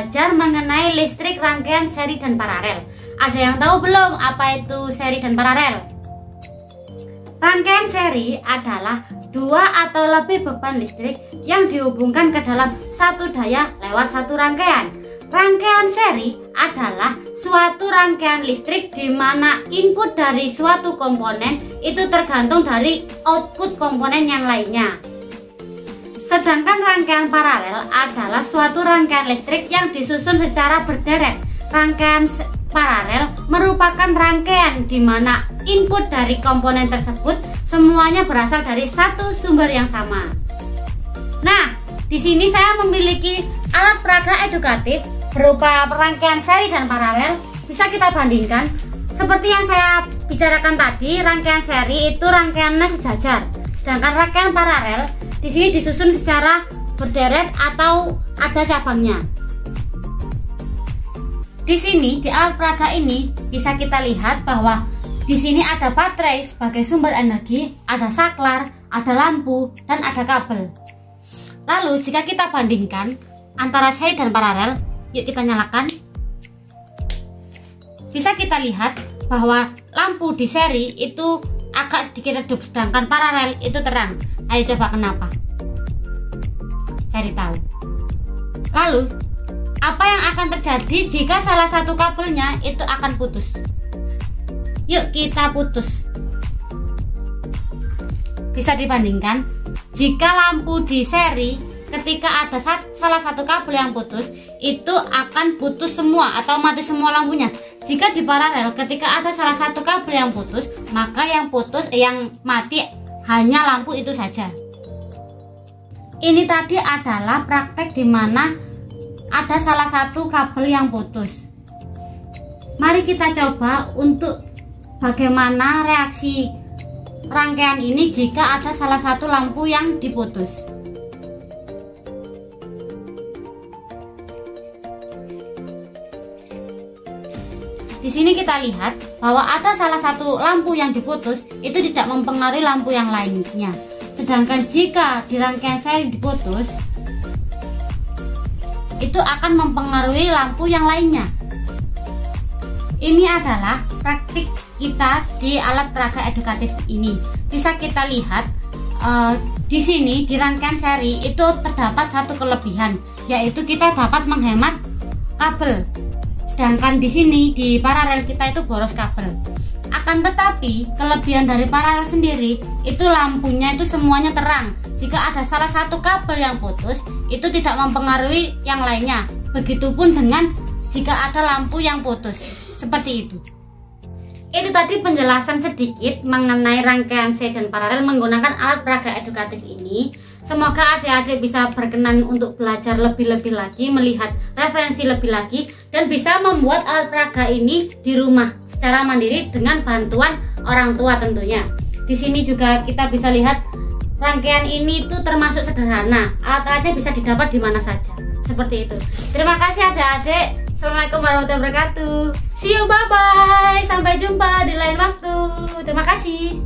belajar mengenai listrik rangkaian seri dan paralel. Ada yang tahu belum apa itu seri dan paralel? Rangkaian seri adalah dua atau lebih beban listrik yang dihubungkan ke dalam satu daya lewat satu rangkaian. Rangkaian seri adalah suatu rangkaian listrik di mana input dari suatu komponen itu tergantung dari output komponen yang lainnya. Sedangkan rangkaian paralel adalah suatu rangkaian listrik yang disusun secara berderet. Rangkaian paralel merupakan rangkaian di mana input dari komponen tersebut semuanya berasal dari satu sumber yang sama. Nah, di sini saya memiliki alat peraga edukatif berupa rangkaian seri dan paralel. Bisa kita bandingkan. Seperti yang saya bicarakan tadi, rangkaian seri itu rangkaiannya sejajar. Sedangkan rangkaian paralel di sini disusun secara berderet atau ada cabangnya. Di sini di alat peraga ini bisa kita lihat bahwa di sini ada baterai sebagai sumber energi, ada saklar, ada lampu, dan ada kabel. Lalu jika kita bandingkan antara seri dan paralel, yuk kita nyalakan. Bisa kita lihat bahwa lampu di seri itu agak sedikit redup, sedangkan paralel itu terang. Ayo coba kenapa? Cari tahu. Lalu apa yang akan terjadi jika salah satu kabelnya itu akan putus? Yuk kita putus. Bisa dibandingkan, jika lampu di seri ketika ada salah satu kabel yang putus, itu akan putus semua atau mati semua lampunya. Jika di paralel ketika ada salah satu kabel yang putus, maka yang mati hanya lampu itu saja. Ini tadi adalah praktek di mana ada salah satu kabel yang putus. Mari kita coba untuk bagaimana reaksi rangkaian ini jika ada salah satu lampu yang diputus. Di sini kita lihat bahwa ada salah satu lampu yang diputus, itu tidak mempengaruhi lampu yang lainnya. Sedangkan jika di rangkaian seri diputus, itu akan mempengaruhi lampu yang lainnya. Ini adalah praktik kita di alat peraga edukatif ini. Bisa kita lihat di sini di rangkaian seri itu terdapat satu kelebihan, yaitu kita dapat menghemat kabel. Sedangkan di sini di paralel kita itu boros kabel. Akan tetapi kelebihan dari paralel sendiri itu lampunya itu semuanya terang. Jika ada salah satu kabel yang putus, itu tidak mempengaruhi yang lainnya. Begitupun dengan jika ada lampu yang putus. Seperti itu. Itu tadi penjelasan sedikit mengenai rangkaian seri dan paralel menggunakan alat peraga edukatif ini. Semoga adik-adik bisa berkenan untuk belajar lebih-lebih lagi, melihat referensi lebih lagi, dan bisa membuat alat peraga ini di rumah secara mandiri dengan bantuan orang tua tentunya. Di sini juga kita bisa lihat rangkaian ini itu termasuk sederhana. Alat-alatnya bisa didapat di mana saja. Seperti itu. Terima kasih adik-adik. Assalamualaikum warahmatullahi wabarakatuh. See you, bye-bye. Sampai jumpa di lain waktu. Terima kasih.